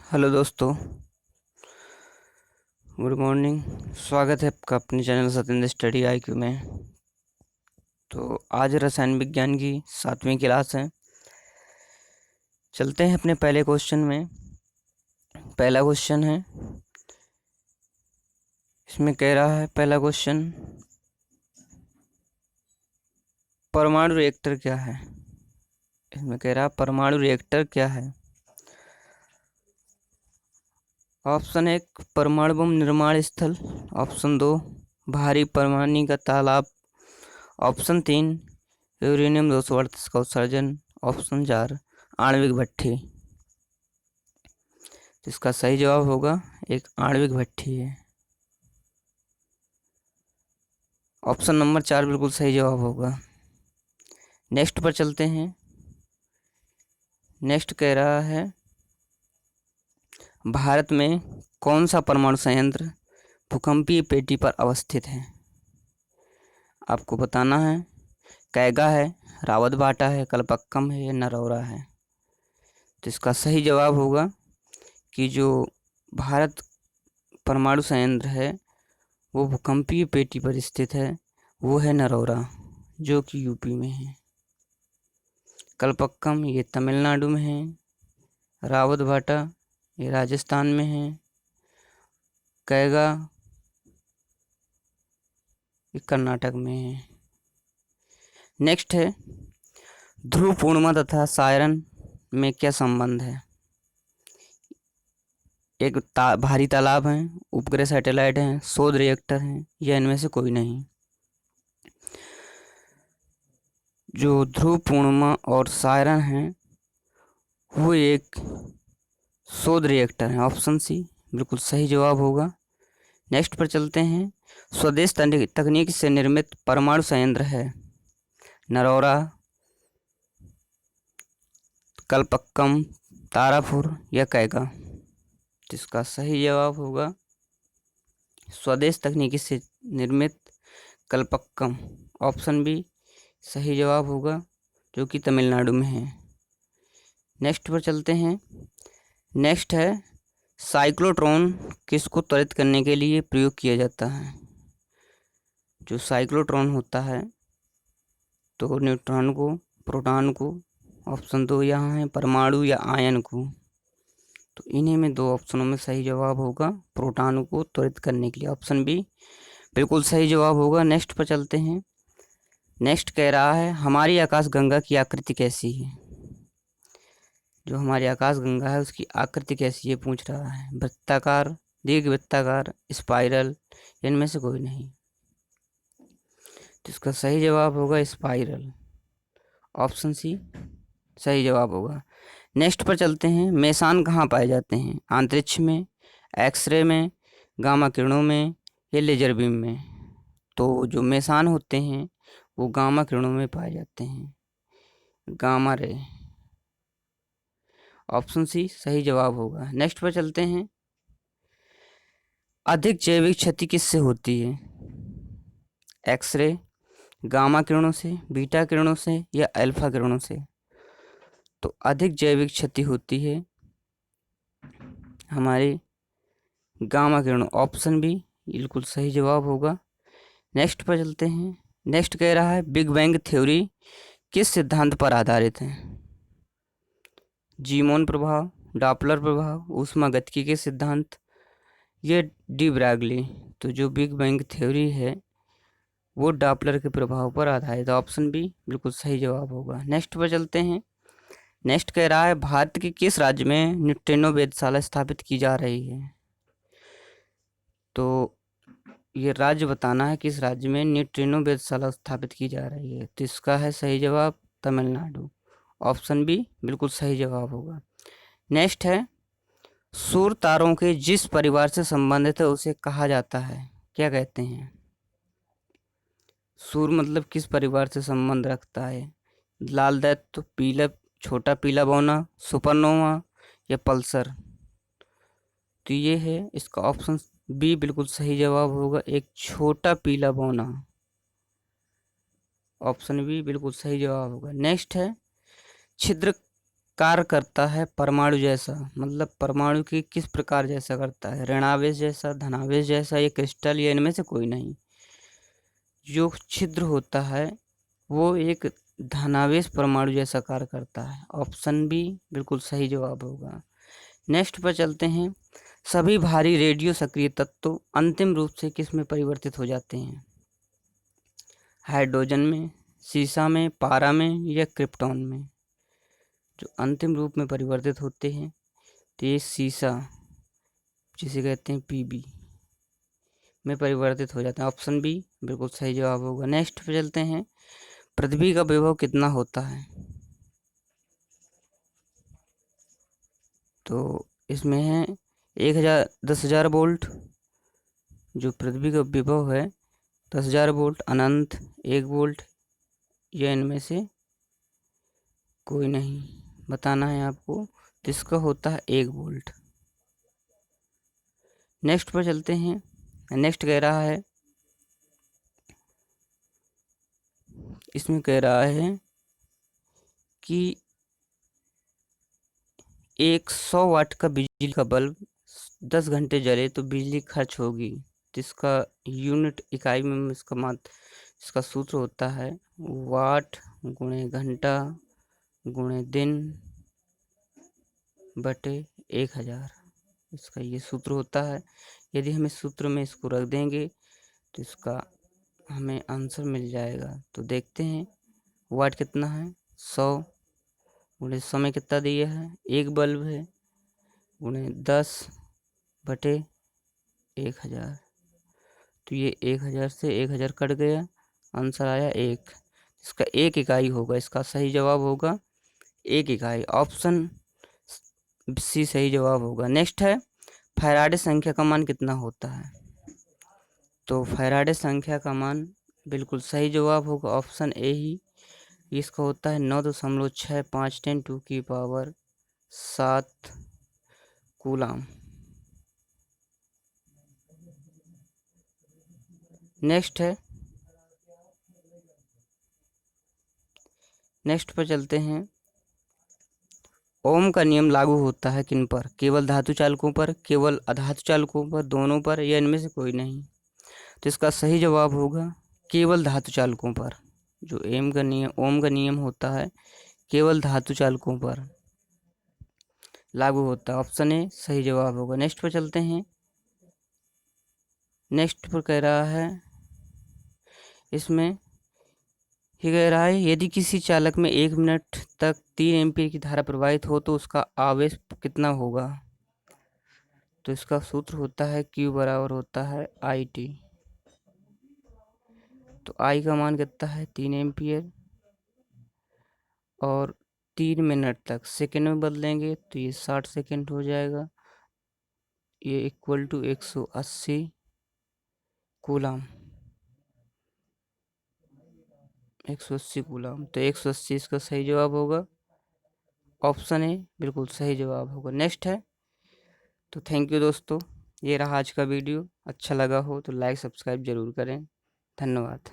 Hello दोस्तों, good morning. स्वागत है आपका अपने चैनल सत्येंद्र स्टडी IQ में। तो आज रसायन विज्ञान की 7वीं क्लास है। चलते हैं अपने पहले क्वेश्चन में। पहला क्वेश्चन है, इसमें कह रहा है पहला क्वेश्चन, परमाणु रिएक्टर क्या है। इसमें कह रहा है परमाणु रिएक्टर क्या है। ऑप्शन 1 परमाणु बम निर्माण स्थल, ऑप्शन 2 भारी परमाणु का तालाब, ऑप्शन 3 यूरेनियम 238 का उत्सर्जन, ऑप्शन 4 आणविक भट्ठी। इसका सही जवाब होगा एक आणविक भट्ठी है। ऑप्शन नंबर 4 बिल्कुल सही जवाब होगा। नेक्स्ट पर चलते हैं। नेक्स्ट कह रहा है भारत में कौन सा परमाणु संयंत्र भूकंपीय पेटी पर अवस्थित है। आपको बताना है कैगा है, रावतबाटा है, कलपक्कम है या नरौरा है। तो इसका सही जवाब होगा कि जो भारत परमाणु संयंत्र है वो भूकंपीय पेटी पर स्थित है, वो है नरौरा, जो कि यूपी में है। कलपक्कम ये तमिलनाडु में है, रावतबाटा ये राजस्थान में है, कैगा ये कर्नाटक में है। नेक्स्ट है ध्रुव पूर्णिमा तथा सायरन में क्या संबंध है। एक भारी तालाब है, उपग्रह सैटेलाइट है, शोध रिएक्टर है या इनमें से कोई नहीं। जो ध्रुव पूर्णिमा और सायरन है वो एक शोध रिएक्टर है, ऑप्शन सी बिल्कुल सही जवाब होगा। नेक्स्ट पर चलते हैं। स्वदेश तकनीक से निर्मित परमाणु संयंत्र है नरौरा, कलपक्कम, तारापुर या कैगा। जिसका सही जवाब होगा स्वदेश तकनीकी से निर्मित कलपक्कम, ऑप्शन बी सही जवाब होगा, जो कि तमिलनाडु में है। नेक्स्ट पर चलते हैं। नेक्स्ट है साइक्लोट्रॉन किसको त्वरित करने के लिए प्रयोग किया जाता है। जो साइक्लोट्रॉन होता है तो न्यूट्रॉन को, प्रोटॉन को, ऑप्शन 2 यहाँ है परमाणु या आयन को। तो इन्हीं में दो ऑप्शनों में सही जवाब होगा प्रोटॉन को त्वरित करने के लिए, ऑप्शन बी बिल्कुल सही जवाब होगा। नेक्स्ट पर चलते हैं। नेक्स्ट कह रहा है हमारी आकाशगंगा की आकृति कैसी है। जो हमारी आकाशगंगा है उसकी आकृति कैसी है पूछ रहा है। वृत्ताकार, दीर्घवृत्ताकार, स्पाइरल, इनमें से कोई नहीं। तो इसका सही जवाब होगा स्पाइरल, ऑप्शन सी सही जवाब होगा। नेक्स्ट पर चलते हैं। मेसान कहाँ पाए जाते हैं। अंतरिक्ष में, एक्सरे में, गामा किरणों में या लेजर बीम में। तो जो मेसान होते हैं वो गामा किरणों में पाए जाते हैं, गामा रे, ऑप्शन सी सही जवाब होगा। नेक्स्ट पर चलते हैं। अधिक जैविक क्षति किससे होती है। एक्सरे, गामा किरणों से, बीटा किरणों से या अल्फा किरणों से। तो अधिक जैविक क्षति होती है हमारी गामा किरणों, ऑप्शन बी बिल्कुल सही जवाब होगा। नेक्स्ट पर चलते हैं। नेक्स्ट कह रहा है बिग बैंग थ्योरी किस सिद्धांत पर आधारित है। जीमोन प्रभाव, डॉपलर प्रभाव, ऊष्मागतिकी के सिद्धांत, ये डी ब्रॉगली। तो जो बिग बैंग थ्योरी है वो डॉपलर के प्रभाव पर आधारित है, ऑप्शन बी बिल्कुल सही जवाब होगा। नेक्स्ट पर चलते हैं। नेक्स्ट कह रहा है भारत के किस राज्य में न्यूट्रिनो वेधशाला स्थापित की जा रही है। तो ये राज्य बताना है किस राज्य में न्यूट्रिनो वेधशाला स्थापित की जा रही है। तो इसका है सही जवाब तमिलनाडु, ऑप्शन बी बिल्कुल सही जवाब होगा। नेक्स्ट है सूर्य तारों के जिस परिवार से संबंधित है उसे कहा जाता है, क्या कहते हैं। सूर्य मतलब किस परिवार से संबंध रखता है। लाल दैत्य, पीला, छोटा पीला बौना, सुपरनोवा या पल्सर। तो ये है इसका ऑप्शन बी बिल्कुल सही जवाब होगा, एक छोटा पीला बौना, ऑप्शन बी बिल्कुल सही जवाब होगा। नेक्स्ट है छिद्र कार्य करता है परमाणु जैसा, मतलब परमाणु की किस प्रकार जैसा करता है, ऋणावेश जैसा, धनावेश जैसा, या क्रिस्टल, या इनमें से कोई नहीं। जो छिद्र होता है वो एक धनावेश परमाणु जैसा कार्य करता है। ऑप्शन बी बिल्कुल सही जवाब होगा। नेक्स्ट पर चलते हैं। सभी भारी रेडियो सक्रिय तत्व अंतिम रूप से किस में परिवर्तित हो जाते हैं? हाइड्रोजन में, सीसा में, पारा में, या क्रिप्टॉन में? जो अंतिम रूप में परिवर्तित होते हैं तो ये सीसा, जिसे कहते हैं पीबी, में परिवर्तित हो जाते हैं। ऑप्शन बी बिल्कुल सही जवाब होगा। नेक्स्ट पे चलते हैं। पृथ्वी का विभव कितना होता है? तो इसमें है 1000, 10,000 वोल्ट। जो पृथ्वी का विभव है 10,000 वोल्ट, अनंत, 1 वोल्ट, या इनमें से कोई नहीं बताना है आपको। जिसका होता है 1 वोल्ट। नेक्स्ट पर चलते हैं। नेक्स्ट कह रहा है, इसमें कह रहा है कि 100 वाट का बिजली का बल्ब 10 घंटे जले तो बिजली खर्च होगी। जिसका यूनिट इकाई में इसका सूत्र होता है वाट गुणे घंटा गुणे दिन बटे 1000। इसका ये सूत्र होता है। यदि हम इस सूत्र में इसको रख देंगे तो इसका हमें आंसर मिल जाएगा। तो देखते हैं वाट कितना है। 100 गुणे समय कितना दिया है, 1 बल्ब है, गुणे 10 बटे 1000। तो ये 1000 से 1000 कट गया, आंसर आया 1। इसका 1 इकाई होगा। इसका सही जवाब होगा 1 इकाई। ऑप्शन सी सही जवाब होगा। नेक्स्ट है, फैराडे संख्या का मान कितना होता है? तो फैराडे संख्या का मान बिल्कुल सही जवाब होगा ऑप्शन ए ही। इसका होता है 9.65 × 10⁻⁷ कूलाम। नेक्स्ट है, नेक्स्ट पर चलते हैं। ओम का नियम लागू होता है किन पर? केवल धातु चालकों पर, केवल अधातु चालकों पर, दोनों पर, या इनमें से कोई नहीं? तो इसका सही जवाब होगा केवल धातु चालकों पर। जो ओम का नियम होता है केवल धातु चालकों पर लागू होता है। ऑप्शन ए सही जवाब होगा। नेक्स्ट पर चलते हैं। नेक्स्ट पर कह रहा है, इसमें ये कह रहा है यदि किसी चालक में 1 मिनट तक 3 एम्पीयर की धारा प्रवाहित हो तो उसका आवेश कितना होगा? तो इसका सूत्र होता है Q बराबर होता है IT। तो I का मान कितना है 3 एम्पीयर, और 3 मिनट तक सेकेंड में बदलेंगे तो ये 60 सेकेंड हो जाएगा। ये इक्वल टू 180 कूलाम। 180 कूलाम। तो 180 इसका सही जवाब होगा। ऑप्शन ए बिल्कुल सही जवाब होगा। नेक्स्ट है। तो थैंक यू दोस्तों, ये रहा आज का वीडियो। अच्छा लगा हो तो लाइक सब्सक्राइब जरूर करें। धन्यवाद।